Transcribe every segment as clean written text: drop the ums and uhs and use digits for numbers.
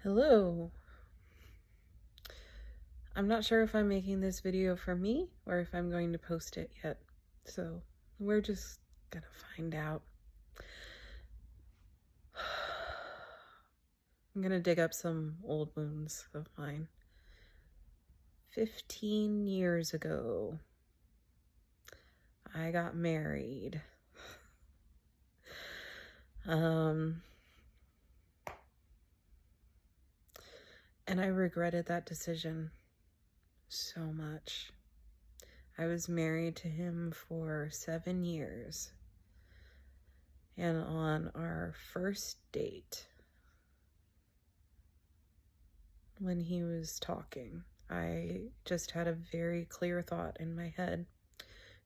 Hello. I'm not sure if I'm making this video for me or if I'm going to post it yet, so we're just gonna find out. I'm gonna dig up some old wounds of mine. 15 years ago, I got married. And I regretted that decision so much. I was married to him for 7 years. And on our first date, when he was talking, I just had a very clear thought in my head.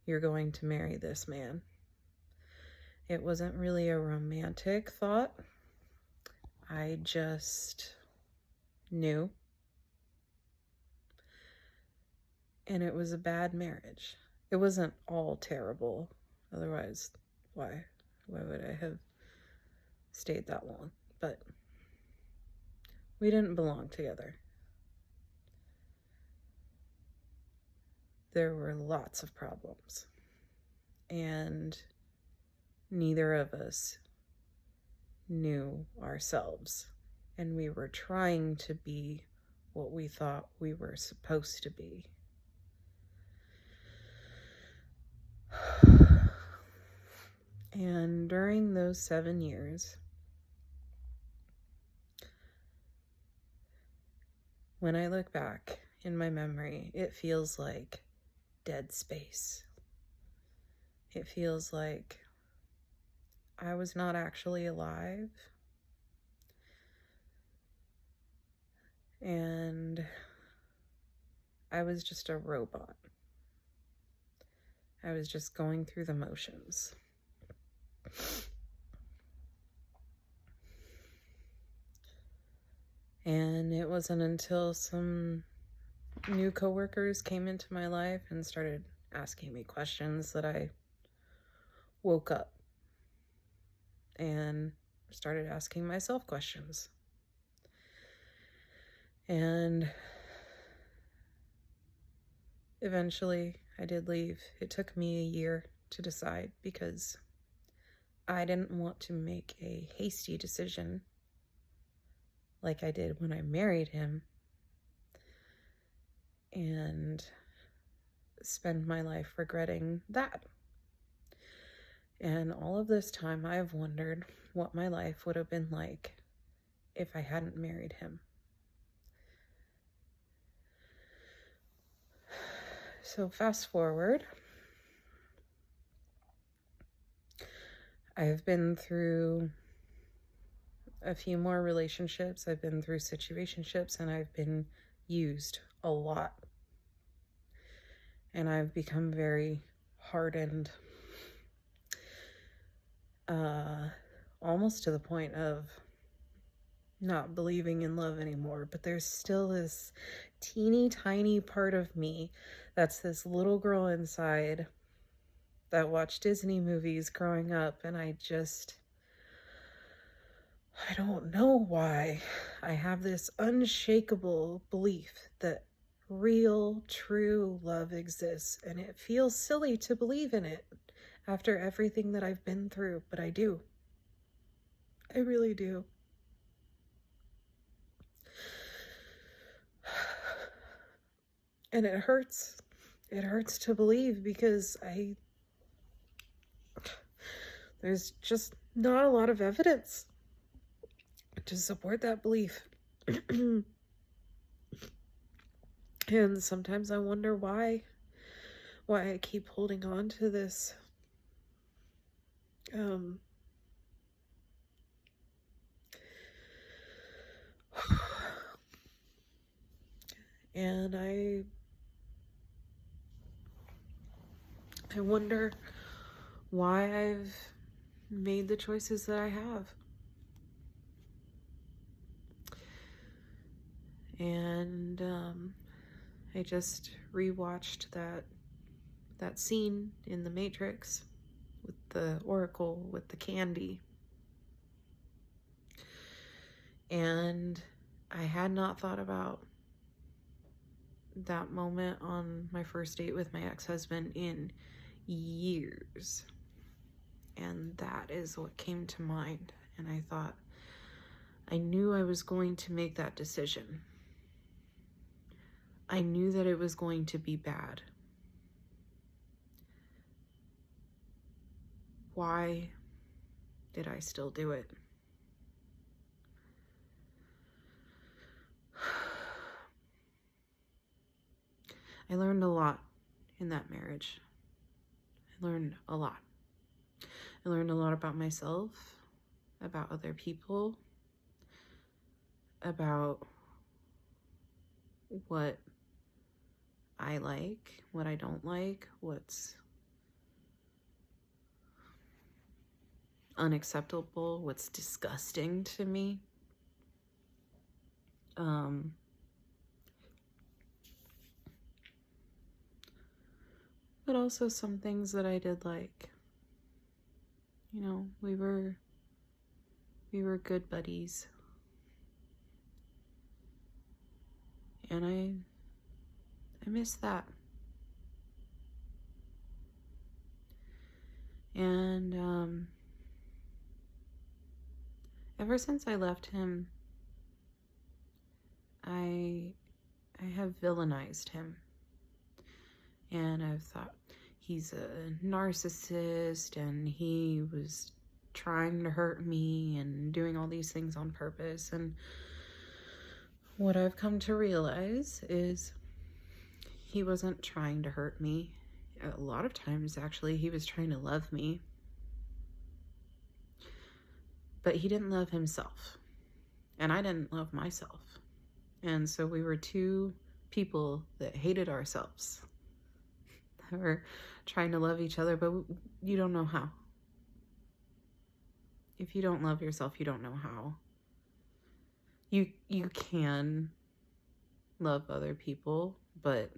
You're going to marry this man. It wasn't really a romantic thought. I just knew. And it was a bad marriage. It wasn't all terrible. Otherwise, why would I have stayed that long? But we didn't belong together. There were lots of problems. And neither of us knew ourselves. And we were trying to be what we thought we were supposed to be. And during those 7 years, when I look back in my memory, it feels like dead space. It feels like I was not actually alive. And I was just a robot. I was just going through the motions. And it wasn't until some new coworkers came into my life and started asking me questions that I woke up and started asking myself questions. And eventually I did leave. It took me a year to decide because I didn't want to make a hasty decision like I did when I married him and spend my life regretting that. And all of this time I've wondered what my life would have been like if I hadn't married him. So fast forward, I've been through a few more relationships. I've been through situationships, and I've been used a lot. And I've become very hardened, almost to the point of not believing in love anymore. But there's still this teeny tiny part of me that's this little girl inside that watched Disney movies growing up, and I don't know why. I have this unshakable belief that real, true love exists, and it feels silly to believe in it after everything that I've been through, but I do. I really do. And it hurts. It hurts to believe because there's just not a lot of evidence to support that belief. And sometimes I wonder why I keep holding on to this. And I wonder why I've made the choices that I have. And I just rewatched that scene in The Matrix with the Oracle with the candy. And I had not thought about that moment on my first date with my ex-husband in years. And that is what came to mind. And I thought, I knew I was going to make that decision. I knew that it was going to be bad. Why did I still do it? I learned a lot in that marriage. I learned a lot. I learned a lot about myself, about other people, about what I like, what I don't like, what's unacceptable, what's disgusting to me. But also some things that I did like. You know, we were good buddies. And I miss that. And ever since I left him, I have villainized him. And I've thought he's a narcissist and he was trying to hurt me and doing all these things on purpose. And what I've come to realize is he wasn't trying to hurt me. A lot of times, actually, he was trying to love me. But he didn't love himself. And I didn't love myself. And so we were two people that hated ourselves. That were trying to love each other, but you don't know how. If you don't love yourself, you don't know how. You can love other people, but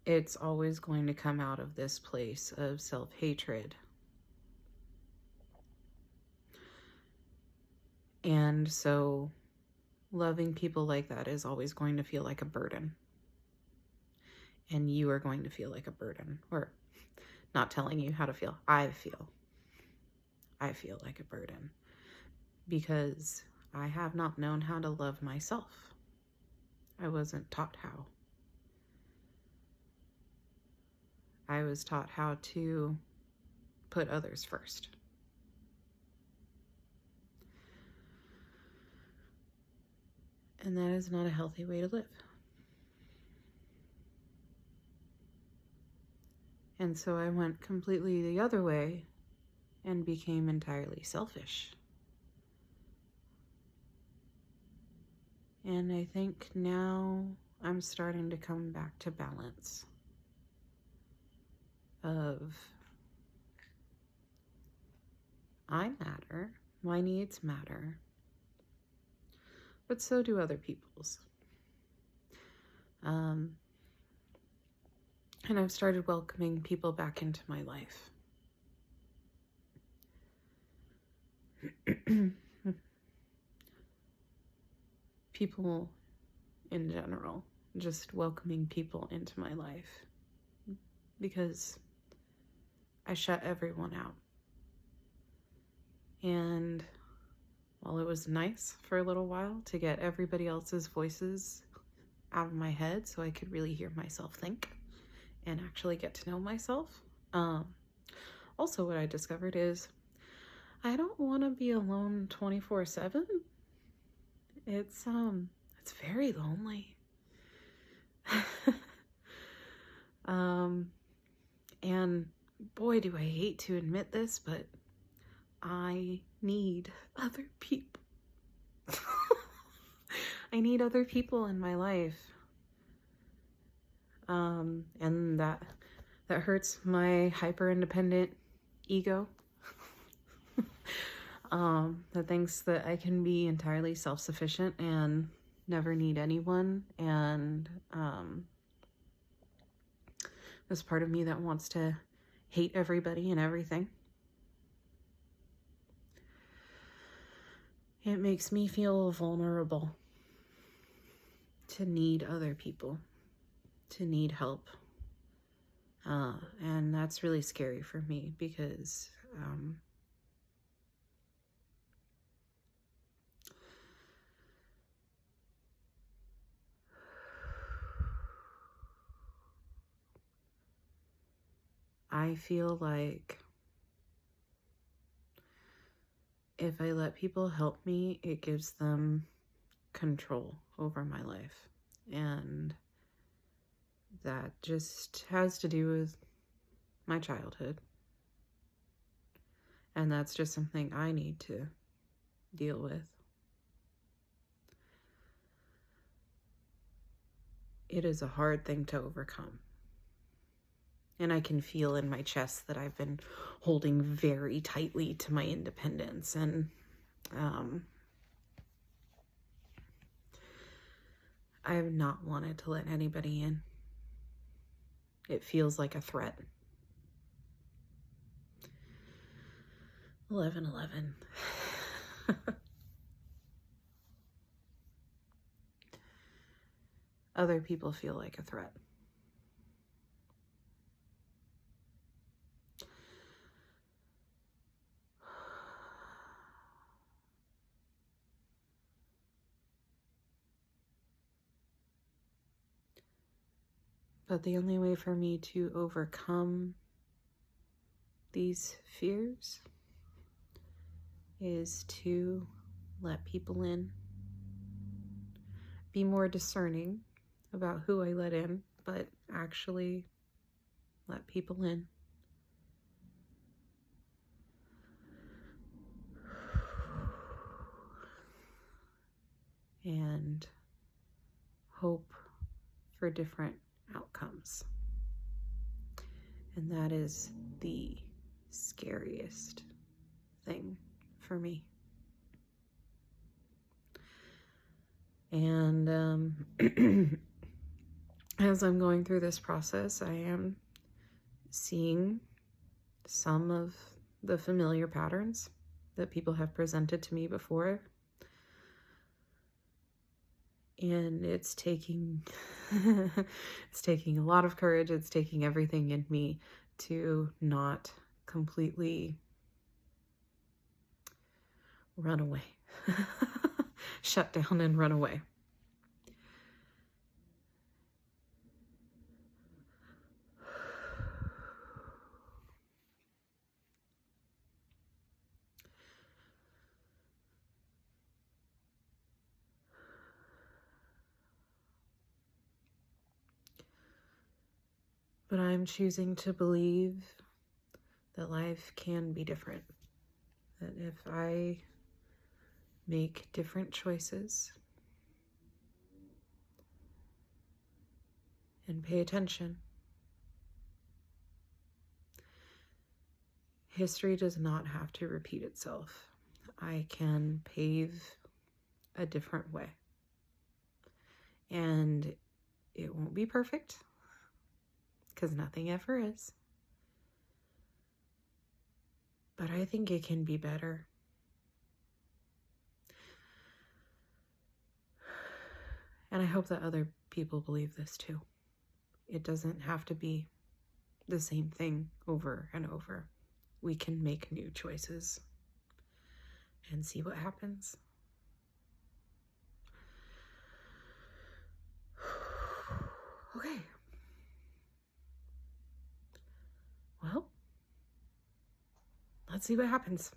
it's always going to come out of this place of self-hatred. And so loving people like that is always going to feel like a burden. And you are going to feel like a burden. Or not telling you how to feel. I feel like a burden. Because I have not known how to love myself. I wasn't taught how. I was taught how to put others first. And that is not a healthy way to live. And so I went completely the other way and became entirely selfish. And I think now I'm starting to come back to balance of I matter, my needs matter, but so do other people's. And I've started welcoming people back into my life. People in general, just welcoming people into my life. Because I shut everyone out. And while it was nice for a little while to get everybody else's voices out of my head so I could really hear myself think and actually get to know myself. Also what I discovered is I don't want to be alone 24/7. It's very lonely. And boy, do I hate to admit this, but I need other people. I need other people in my life. And that hurts my hyper-independent ego. That thinks that I can be entirely self-sufficient and never need anyone. And this part of me that wants to hate everybody and everything. It makes me feel vulnerable. to need other people, to need help. And that's really scary for me because I feel like if I let people help me, it gives them control over my life. And that just has to do with my childhood. And that's just something I need to deal with. It is a hard thing to overcome. And I can feel in my chest that I've been holding very tightly to my independence. And I have not wanted to let anybody in. It feels like a threat. 11/11. Other people feel like a threat. But the only way for me to overcome these fears is to let people in, be more discerning about who I let in, but actually let people in. And hope for different outcomes. And that is the scariest thing for me. And as I'm going through this process, I am seeing some of the familiar patterns that people have presented to me before. And it's taking it's taking a lot of courage. It's taking everything in me to not completely run away. Shut down and run away. But I'm choosing to believe that life can be different. That if I make different choices and pay attention, history does not have to repeat itself. I can pave a different way. And it won't be perfect, because nothing ever is. But I think it can be better. And I hope that other people believe this too. It doesn't have to be the same thing over and over. We can make new choices and see what happens. Okay. Well, let's see what happens.